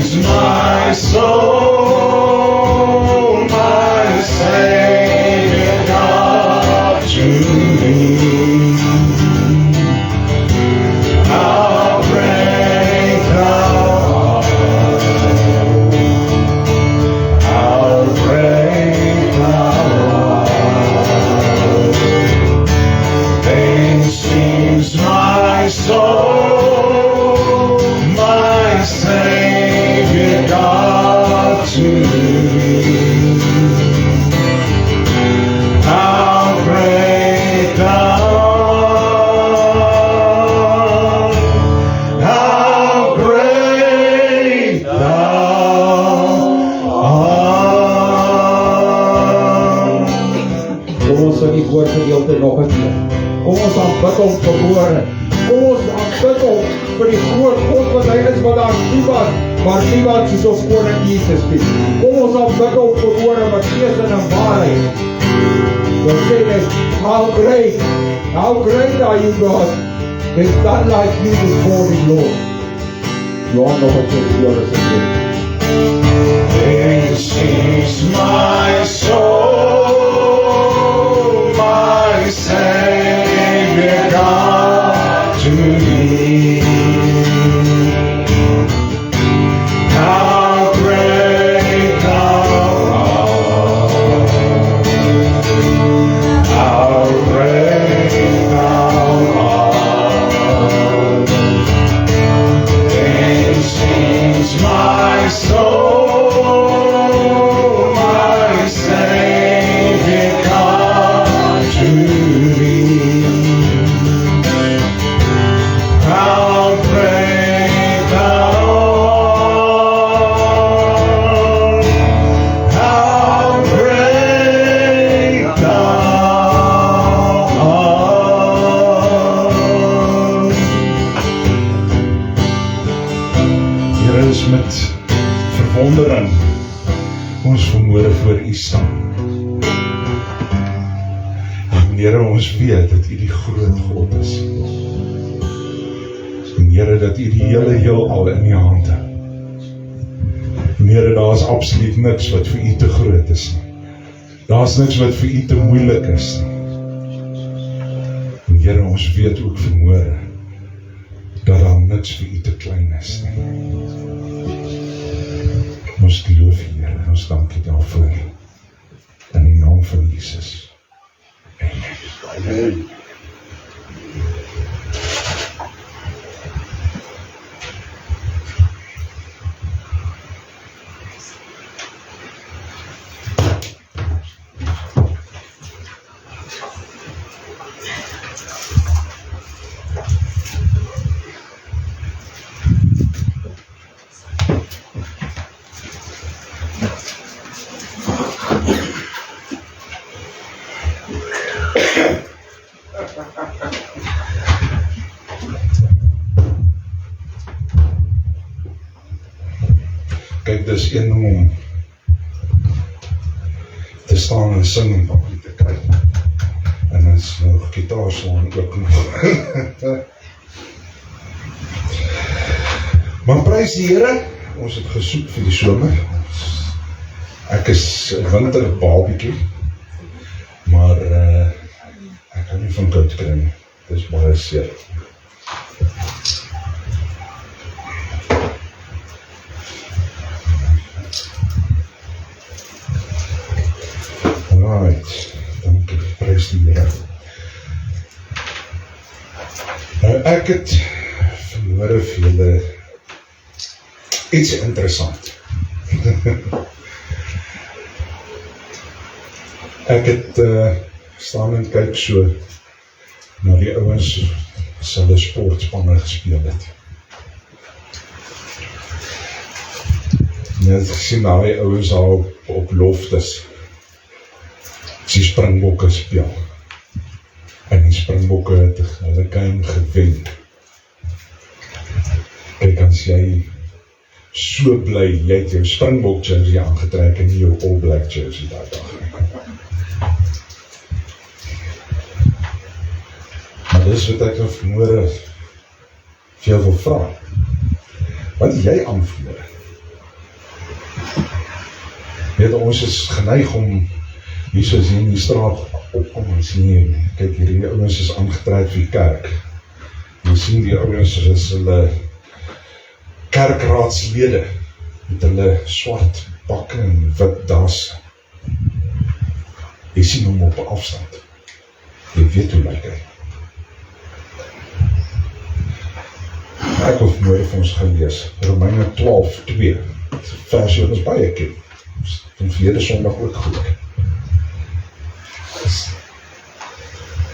sings my soul, my Savior God to me. How great thou art, how great thou art. Then sings my soul, my Savior God to me. How great thou art, how great thou art. Kom ons sing die woordgedeelte nog 'n keer. Kom ons aanbid hom verhoor. Kom ons aanbid hom vir die groot God wat hy is, wat daar niemand, maar niemand soos ons koning Jesus nie. Kom ons aanbid hom verhoor met gees en in waarheid. Dan sê hy, how great are you God? There's none like you this morning, Lord. Johan nog 'n keer voor ons asseblief. Then sings my soul, my Savior God to me. How great thou art, how great thou art. Then sings my soul, my Savior God to me. How great thou art, how great thou art. Here is met verwondering ons vanmôre voor U staan. En Here, ons weet dat U die groot God is. En Here, dat U die hele heelal in U hand het. En Here, daar is absoluut niks wat vir U te groot is nie. Daar is niks wat vir U te moeilik is nie. En Here, ons weet ook vanmôre dat daar niks vir U te klein is nie. Ons geloof U, Here, en ons dank U daarvoor. In die naam van Jesus. Amen. Amen. Kyk, dis een ding om te staan en sing en papi te kry. En dan is nou gitaar slaan ook nog. Maar prys die Here, ons het gesoek vir die somer. Ek is 'n winterbabietjie, maar ek kan nie van koud kry nie. Dit is baie seer. Right, dankie, prys die Here. Nou, ek het vanmôre vir julle iets interessant. Ek het staan en kyk so na die ouens as hulle sportspanne gespeel het. Net gesien na die ouens al op loftes die Springbokke speel. En die Springbokke het hulle game gewen. Kyk, as jy so bly, jy het jou Springbok jersey aangetrek en nie jou All Black jersey daai dag. Maar dis wat ek vanmôre vir jou wil vra. Wat is jy aan vanmôre? Weet, ons is geneig om, hier soos hier in die straat, opkom en sien, kyk hierdie ouens is aangetrek vir die kerk. Jy sien die ouens is hulle kerkraadslede, met hulle swart pakke en wit dasse. Jy sien hom op 'n afstand. Jy weet hoe lyk hy. Ek wil vanmôre vir ons gaan lees, Romeine 12:2, versie wat ons baie ken, van verlede Sondag ook gehoor.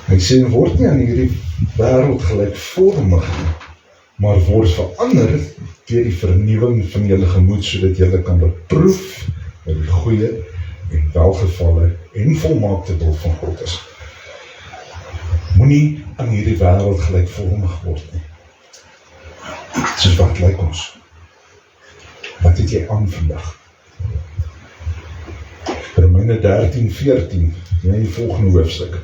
Hy sê, word nie aan hierdie wêreld gelykvormig, maar word verander deur die vernuwing van julle gemoed, sodat julle kan beproef wat die goeie en welgevalle en volmaakte wil van God is. Moenie aan hierdie wêreld gelykvormig word nie. Soos wat lyk ons? Wat het jy aan vandag? Romeine 13:14, die volgende hoofstuk.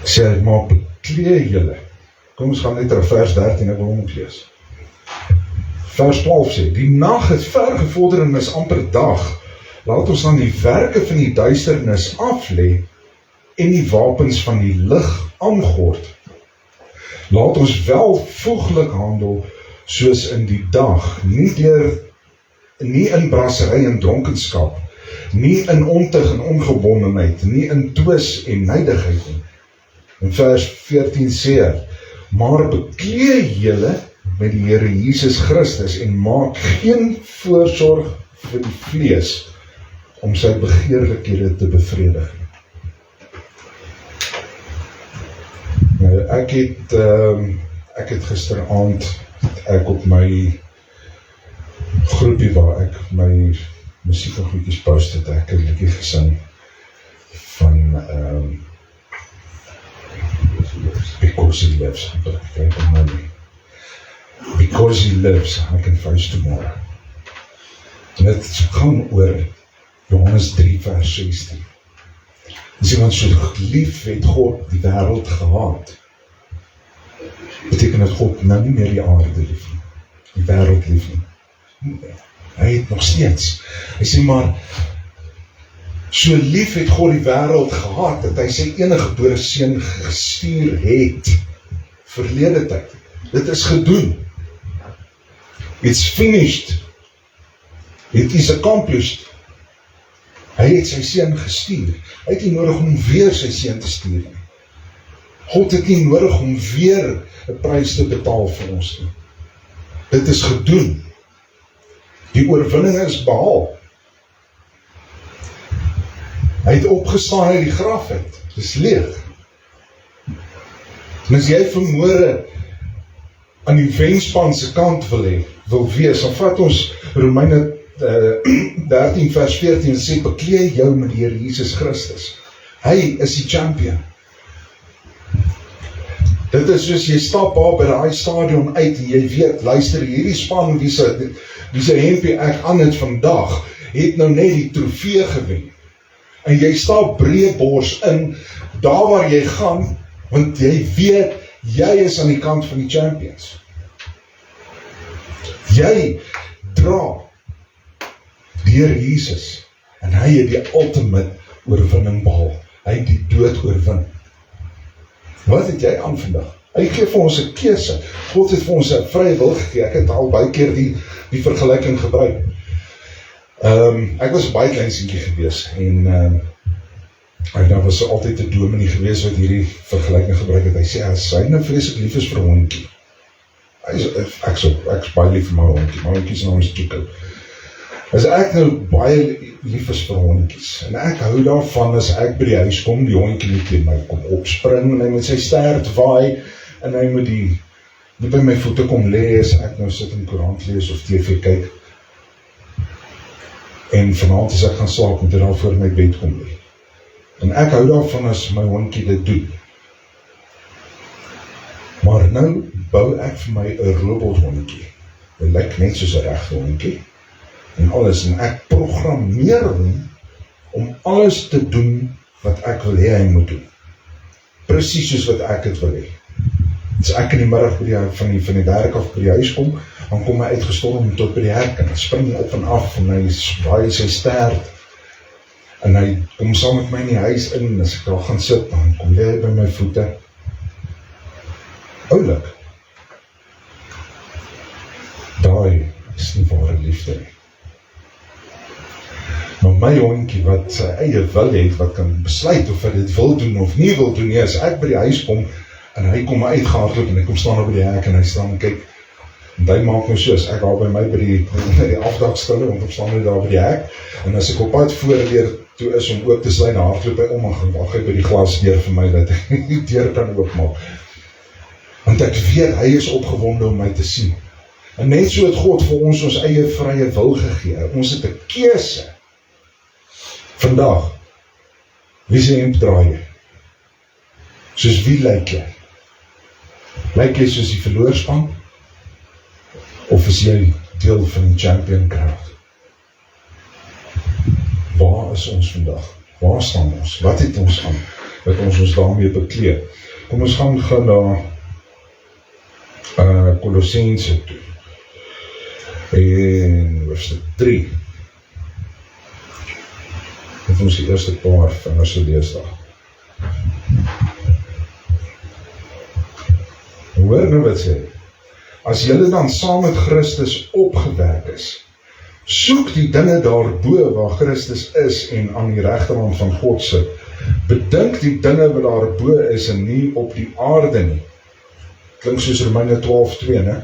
Sê, maar beklee julle. Kom ons gaan net terug vers 13, ek wil hom lees. Vers 12 sê, die nag is ver gevorder en is amper dag. Laat ons dan die werke van die duisternis aflê en die wapens van die lig aangord. Laat ons wel voeglik handel soos in die dag, nie in brassery en dronkenskap, nie in ontug en ongebondenheid, nie in twis en nydigheid nie. In vers 14 sê, maar beklee julle met die Here Jesus Christus en maak geen voorsorg vir die vlees om sy begeerlikhede te bevredig. Nou, ek het gisteraand, ek op my groepie waar ek my musiek en goedjies post het, ek 'n liedjie gesing van Because he lives, because he lives, I can face tomorrow. En dit gaan oor Johannes 3 vers 16. Dis iemand so lief het God die wêreld gehaat. Beteken dat God nou nie meer die aarde lief nie, die wêreld lief nie. Hy het nog steeds. Hy sê maar, so lief het God die wêreld gehad, dat hy sy eniggebore seun gestuur het, verlede tyd. Dit is gedoen. It's finished. It is accomplished. Hy het sy seun gestuur. Hy het nie nodig om weer sy seun te stuur nie. God het nie nodig om weer 'n prys te betaal vir ons nie. Dit is gedoen. Die oorwinning is behaal. Hy het opgestaan uit die graf uit. Dis leeg. En as jy vanmôre aan die wenspan se kant wil wees, dan vat ons Romeine 13 vers 14 en sê, beklee jou met die Here Jesus Christus. Hy is die champion. Dit is soos jy stap daar by die stadion uit en jy weet, luister, hierdie span wie se hempie ek aan het vandag, het nou net die trofee gewen. En jy stap breëbors in, daar waar jy gaan, want jy weet, jy is aan die kant van die champions. Jy dra die Here Jesus, en hy het die ultimate oorwinning behaal. Hy het die dood oorwin. Wat het jy aan vandag? Hy gee vir ons 'n keuse. God het vir ons 'n vrye wil gegee. Ek het al baie keer die vergelyking gebruik. Ek was 'n baie klein seentjie gewees en daar was altyd 'n dominee gewees wat hierdie vergelyking gebruik het. Hy sê as hy nou vreeslik lief is vir 'n hondjie. Ek is baie lief vir my hondjie. My hondjie se naam is Chico. As ek nou baie lief is vir hondjies en ek hou daarvan as ek by die huis kom, die hondjie moet teen my kom opspring en hy met sy stert waai en hy moet die by my voete kom lê as ek nou sit en koerant lees of TV kyk. En vanaand as ek gaan slaap, moet hy daar voor my bed kom lê. En ek hou daarvan as my hondjie dit doen. Maar nou bou ek vir my 'n robothondjie. Dit lyk net soos 'n regte hondjie. En alles, en ek programmeer hom om alles te doen wat ek wil hê hy moet doen. Presies soos wat ek het wil hê. As ek in die middag van die werk af by die huis kom, dan kom hy uitgestorm tot by die hek, en hy spring op en af, en hy waai sy stert, en hy kom saam met my in die huis in, en as ek daar gaan sit, dan kom lê hy by my voete. Oulik. Daai is nie ware liefde nie. Maar my hondjie wat sy eie wil het, wat kan besluit of hy dit wil doen of nie wil doen nie, as ek by die huis kom, en hy kom uitgehardloop, en hy kom staan op by die hek, en hy staan en kyk, en hy maak nou soos, ek haal by my by die afdakstille, want ek staan nou daar by die hek, en as ek op pad voordeur toe is, om oop te sluit, dan hardloop hy om, en gaan wag hy by die glasdeur vir my, dat hy die deur kan oopmaak. Want ek weet, hy is opgewonde om my te sien. En net so het God vir ons eie vrye wil gegee. Ons het 'n keuse. Vandag, wie se hemp draai jy? Soos wie lyk jy? Lyk jy soos die verloorspan? Of is jy deel van die champion crowd? Waar is ons vandag? Waar staan ons? Wat het ons aan? Dat ons daarmee bekleed? Kom ons gaan na Kolossense toe. En hoofstuk 3. Of ons die eerste paar verse lees daar. Hoor nou wat sê. As julle dan saam met Christus opgewek is, soek die dinge daarbo waar Christus is en aan die regterhand van God sit. Bedink die dinge wat daarbo is en nie op die aarde nie. Klink soos Romeine 12:2, né?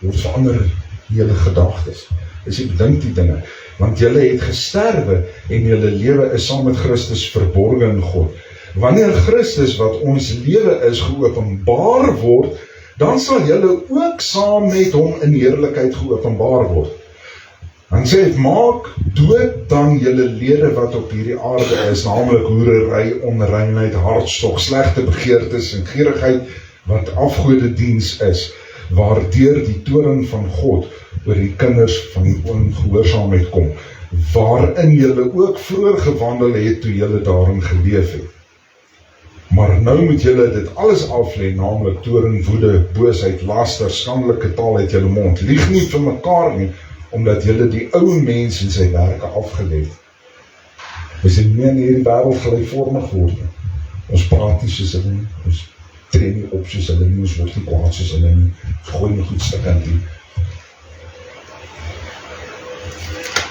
Word verander julle gedagtes. As jy bedink die dinge, want julle het gesterwe en julle lewe is saam met Christus verborge in God. Wanneer Christus wat ons lewe is geopenbaar word, dan sal julle ook saam met hom in heerlikheid geopenbaar word. Dan sê hy, maak dood dan julle lede wat op hierdie aarde is, naamlik hoerery, onreinheid, hartstog, slegte begeertes en gierigheid, wat afgodediens is, waardeur die toorn van God oor die kinders van die ongehoorsaamheid kom, waarin julle ook vroeër gewandel het toe julle daarin geleef het. Maar nou moet julle dit alles aflê, naamlik toorn, woede, boosheid, laster, skandelike taal uit julle mond. Lieg nie vir mekaar nie, omdat julle die ou mens en sy werke afgelê het. Ons het nie in hierdie wêreld gelykvormig word nie. Ons praat nie soos hulle nie, ons tree nie op soos hulle nie, ons word nie kwaad soos hulle nie, ons gooi nie goed stikkend nie.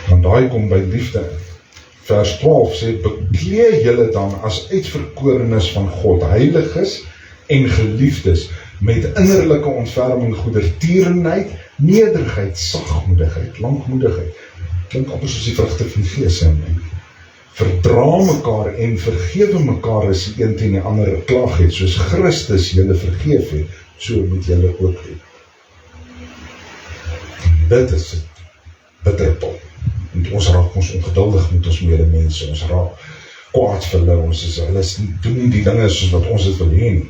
Want daai kom by liefde. Vers 12 sê, beklee julle dan as uitverkorenes van God, heiliges en geliefdes, met innerlike ontferming, goedertierenheid, nederigheid, sagmoedigheid, lankmoedigheid. Klink amper soos die vrugte van die Gees. Verdra mekaar en vergewe mekaar as die een teen die ander 'n klag het, soos Christus julle vergeef het, so moet julle ook doen. Dit is het bitterpil. En ons raak ons ongeduldig met ons medemense, ons raak kwaad vir hulle, hulle doen nie die dinge soos wat ons het wil hê nie.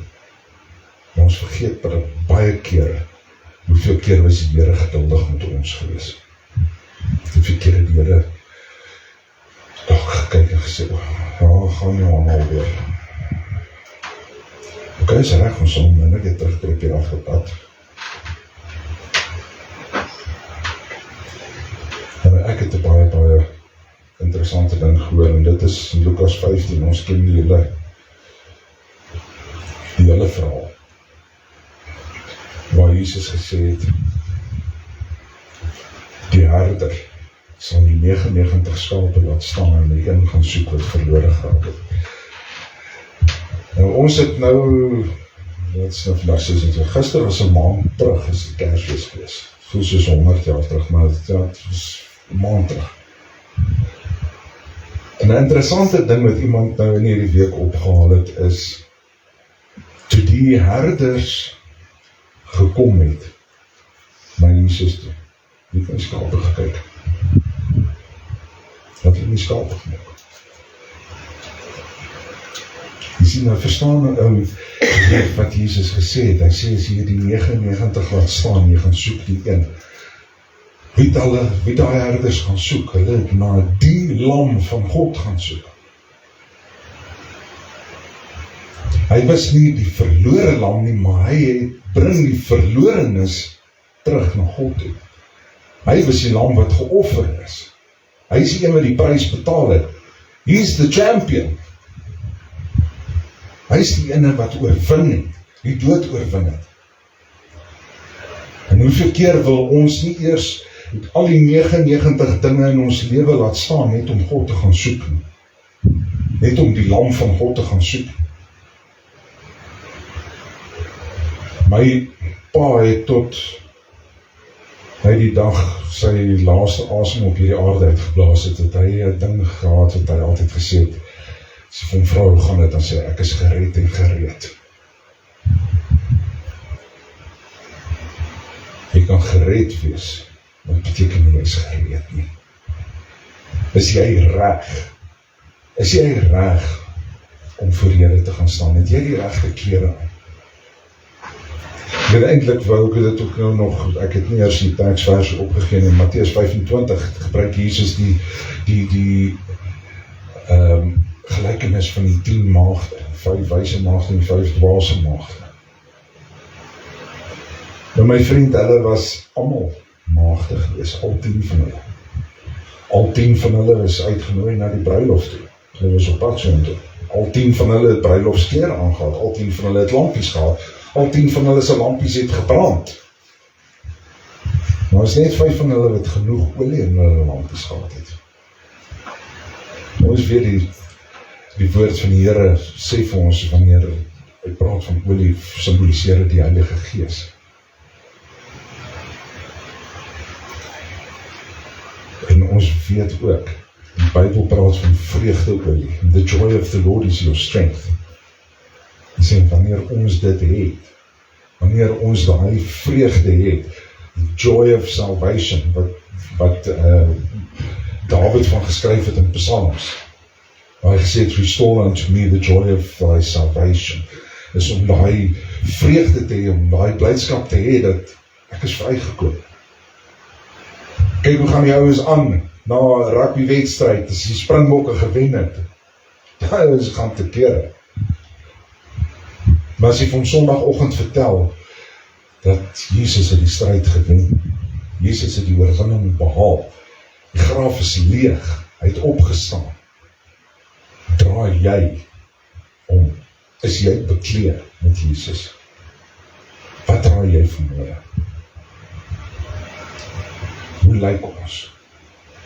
Maar ons vergeet baie kere, hoeveel keer was die Here geduldig met ons gewees. Hoeveel keer het die Here gekyk en gesê, ja, gaan nie allemaal weer. Oké, is reg, ons sal minder weer terugtrek hier afgepad. Ek het 'n baie interessante ding gehoor, en dit is in Lukas 15, ons ken die hele verhaal, waar Jesus gesê het, die herder sal die 99 skape laat staan en die een gaan soek wat verlore geraak het. Nou ons het nou, wat is nou vandag, gister was 'n maand terug, is die Kersfees gewees. Voel soos 100 jaar terug, maar het was 'n maand terug. En 'n interessante ding wat iemand nou in hierdie week opgehaal het, is, toe die herders gekom het, na Jesus toe, die van die skape gekyk. Wat het die skape gemaak? Jy sien, nou verstaan nou wat Jesus gesê het. Hy sê, as jy die 99 laat staan, jy gaan soek die een. Wie die herders gaan soek? Hulle het na die lam van God gaan soek. Hy was nie die verlore lam nie, maar hy bring die verlorenes terug na God toe. Hy was die lam wat geoffer is. Hy is die een wat die prys betaal het. He is the champion. Hy is die ene wat oorwin het, die dood oorwin het. En hoeveel keer wil ons nie eers al die 99 dinge in ons lewe laat staan, net om God te gaan soek nie. Net om die lam van God te gaan soek. My pa het tot hy die dag sy laaste asem op hierdie aarde uitgeblaas het hy 'n ding gehad wat hy altyd gesê het. As jy vir hom vra, hoe gaan dit, dan sê ek is gered en gereed. Jy kan gered wees, maar dit beteken nie jy is gereed nie. Is jy reg? Is jy reg om voor Here te gaan staan? Het jy die regte klere aan? Ek het eintlik wou ek dit ook nou nog, ek het nie eers die teksverse opgegeen in Matteus 25 gebruik Jesus die gelykenis van die 10 maagde, 5 wyse maagde en 5 dwaase maagde. Nou my vriend, hulle was almal maagde gewees, al 10 van hulle. Al 10 van hulle is uitgenooi na die bruiloft toe. Hulle was op pad soontoe. Al 10 van hulle het bruiloftsklere aangehad, al 10 van hulle het lampies gehad, al 10 van hulle se lampies het gebrand. Maar is net 5 van hulle wat genoeg olie in hulle lampies gehad het. Nou is weer die woord van die Here sê vir ons, wanneer hy praat van olie, symboliseer die Heilige Gees. En ons weet ook, die Bybel praat van vreugdeolie. The joy of the Lord is your strength. Hy sê, wanneer ons dit het, wanneer ons daai vreugde het, the joy of salvation, wat David van geskryf het in Psalms, waar hy gesê het, restore unto me the joy of thy salvation, is om daai vreugde te hê, om daai blydskap te hê, dat ek is vrygekoop. Kyk, hoe gaan die ouens aan, na rugbywedstryd, as die Springbokke gewen het, die ouens gaan te kere. Maar as jy van Sondagoggend vertel, dat Jesus het die stryd gewen, Jesus het die oorwinning behaal, die graf is leeg, hy het opgestaan, draai jy om, is jy bekleed met Jesus? Wat draai jy vanmôre? Hoe lyk ons?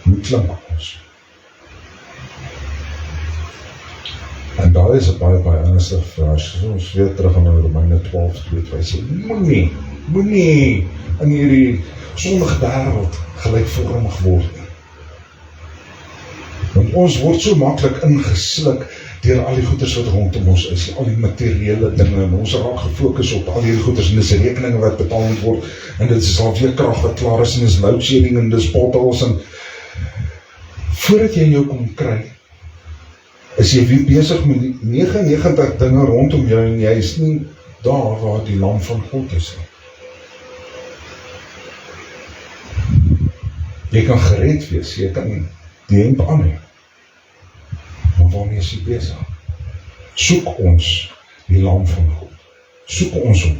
Hoe klink ons? En daar is 'n baie ernstige vers. Ons weer terug aan Romeine 12:2, hy sê, moenie in hierdie sondige wêreld gelykvormig word nie. Want ons word so maklik ingesluk deur al die goeders wat rondom ons is, al die materiële dinge, en ons raak gefokus op al die goeders, en dis rekeninge wat betaal moet word, en dit is al weer krag wat klaar is, en dis loadshedding, en dis bottles, en voordat jy jou kom kry, is jy weer besig met die 99 dinge rondom jou, en jy is nie daar waar die lam van God is nie. Jy kan gered wees, jy kan die hemp aan hê, maar waarmee is jy besig? Soek ons die lam van God, soek ons hom.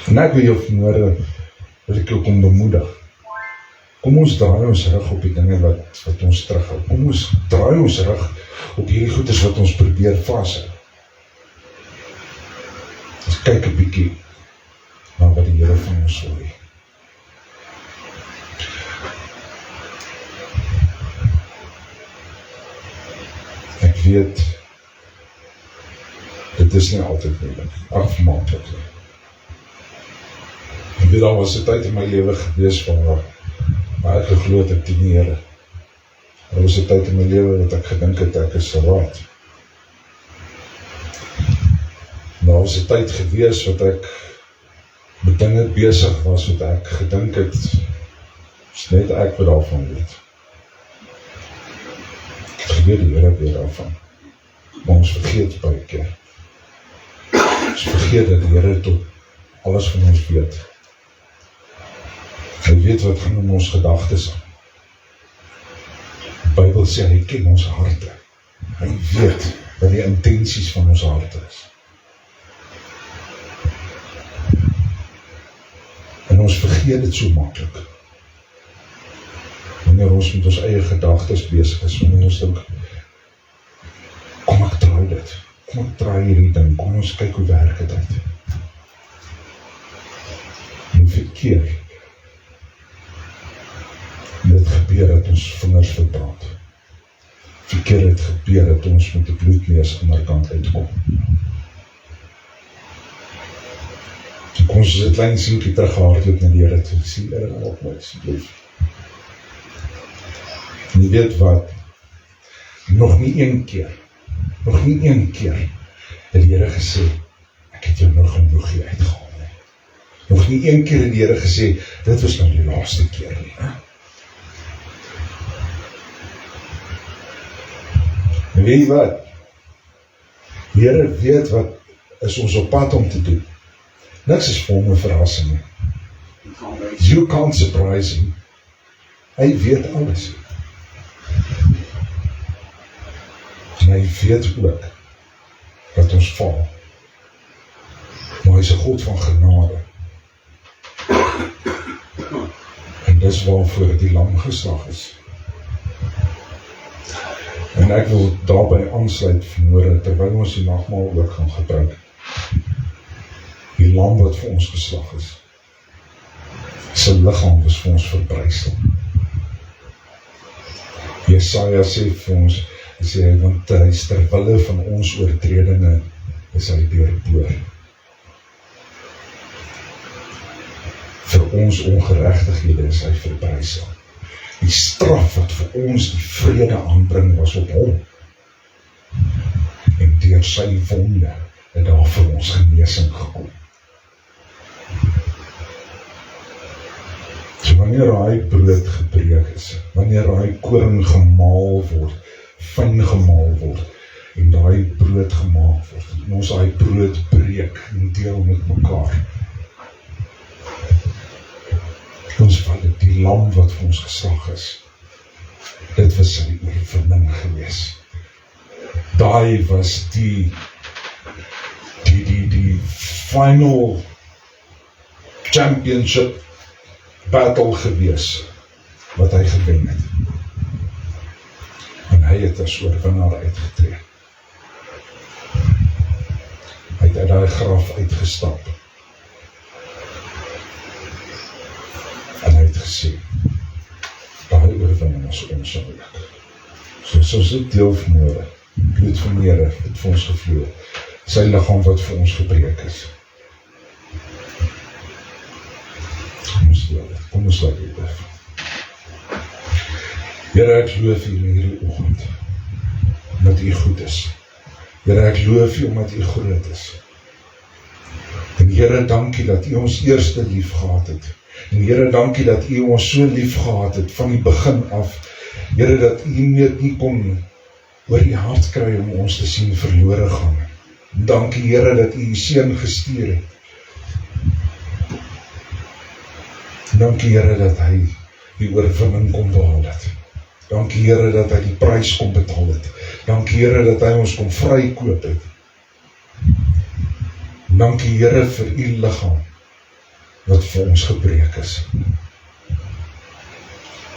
En ek wil jou vanmôre, wil ek jou kom bemoedig. Kom ons draai ons rug op die dinge wat ons terughou. Kom ons draai ons rug op hierdie goeders wat ons probeer vashou. Ons kyk 'n bietjie na wat die Here van ons wil hê. Ek weet, dit is nie altyd moeilik, afmaaklik. Ek weet, daar was 'n tyd in my lewe gewees waar ek geglo het ek dien die Here. Daar was 'n tyd in my lewe wat ek gedink het ek is raad. Daar was 'n tyd gewees wat ek met dinge besig was wat ek gedink het, is net ek wat daarvan weet. Ek weet die Here weet daarvan, maar ons vergeet baie keer. Ons vergeet dat die Here tot alles van ons weet. Hy weet wat gaan in ons gedagtes aan. Die Bybel sê, hy ken ons harte. Hy weet wat die intensies van ons hart is. En ons vergeet dit so maklik. Wanneer ons met ons eie gedagtes besig is, wanneer ons dink, kom ek draai dit, kom ek draai hierdie ding, kom ons kyk hoe werk het uit. En verkeer, dit gebeur dat ons vingers verbrand. Verkeer het gebeur dat ons met die bloedneus aan die kant uitkom. Toen kon ons 'n klein sienkie terughardloop na die Here toe, sien, Here, help my asseblief. En jy weet wat, nog nie een keer, het die Here gesê, ek het jou nou genoeg hier uitgehaal nie. Nog nie een keer het die Here gesê, dit was nou die laaste keer nie. En weet jy wat? Die Here weet wat is ons op pad om te doen. Niks is vir hom 'n verrassing nie. You can't surprise him. Hy weet alles. En hy weet ook dat ons val. Maar hy is 'n God van genade. En dis waarvoor die lam geslag is. En ek wil daarby aansluit vanmôre, terwyl ons die nagmaal ook gaan gebruik. Die lam wat vir ons geslag is. Sy liggaam was vir ons verbrysel. Jesaja sê vir ons, hy sê, want hy is ter wille van ons oortredinge, is hy deurboor. Vir ons ongeregtighede is hy verbrysel. Die straf wat vir ons die vrede aanbring was op hom. En deur sy wonde het daar vir ons genesing gekom. So wanneer daai brood gebreek is, wanneer daai koring gemaal word, fyn gemaal word, en daai brood gemaak word, en ons daai brood breek en deel met mekaar. Ons vat dit, die lam wat vir ons geslag is, dit was sy oorwinning gewees. Daai was die final championship battle gewees, wat hy gewen het. En hy het as oorwinnaar uitgetree. Hy het uit daai graf uitgestap. En hy het gesê, daai oorwinning is ons ook. So is dit deel van môre, bloed van die Here het vir ons gevloei, sy liggaam wat vir ons gebreek is. Kom ons laat dit af. Here, ek loof U in hierdie oggend, omdat U goed is. Here, ek loof U omdat U groot is. En Here, dankie dat U ons eerste lief gehad het. En Here, dankie dat U ons so lief gehad het, van die begin af. Here, dat U nie kon oor U hart kry om ons te sien verlore gaan. Dankie Here, dat U U seun gestuur het. Dankie Here, dat hy die oorwinning kon behaal het. Dankie Here, dat hy die prys kon betaal het. Dankie Here, dat hy ons kon vrykoop het. Dankie Here vir U liggaam, wat vir ons gebreek is.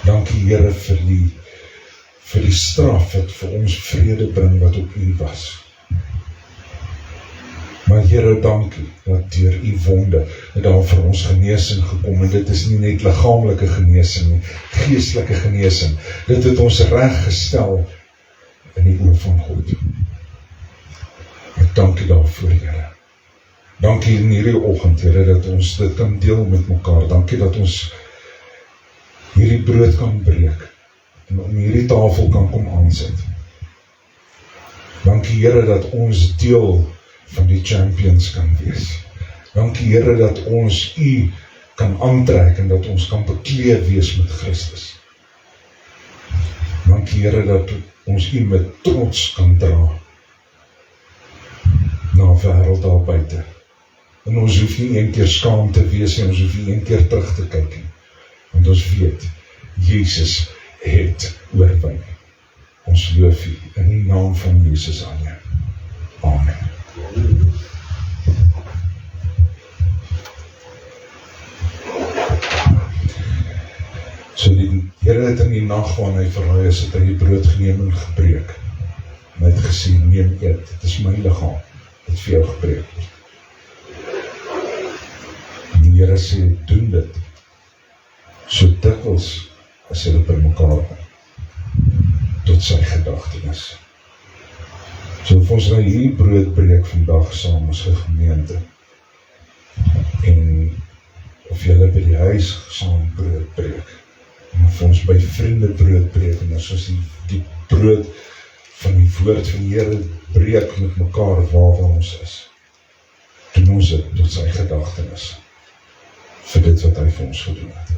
Dankie Here vir die straf wat vir ons vrede bring wat op U was. Maar Here, dankie dat deur U wonde het daar vir ons genesing gekom, en dit is nie net liggaamlike genesing nie, geestelike genesing. Dit het ons reggestel in die oë van God. Ek dank U daarvoor, Here. Dankie in hierdie oggend, Here, dat ons dit kan deel met mekaar. Dankie dat ons hierdie brood kan breek en om hierdie tafel kan kom aansit. Dankie Here dat ons deel van die champions kan wees. Dankie Here dat ons U kan aantrek en dat ons kan bekleed wees met Christus. Dankie Here dat ons U met trots kan dra na wêreld daar buite. En ons hoef nie een keer skaam te wees en ons hoef nie een keer terug te kyk nie. Want ons weet, Jesus het oorwin. Ons loof U in die naam van Jesus aan U. Amen. So die Here het in die nag waarin hy verraai is, het hy die brood geneem en gebreek. En hy het gesê, neem eet, dit is my liggaam, wat vir jou gebreek word. En die Here sê, doen dit, so dikwels as julle by mekaar kom, tot sy gedagtenis. So of ons nou hierdie brood breek vandag saam as 'n gemeente, en of julle by die huis saam brood breek, en of ons by vriende brood breek, en as ons die brood van die woord van die Here breek met mekaar waar ons is, doen ons dit tot sy gedagtenis, vir dit wat hy vir ons gedoen het.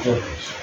Okay,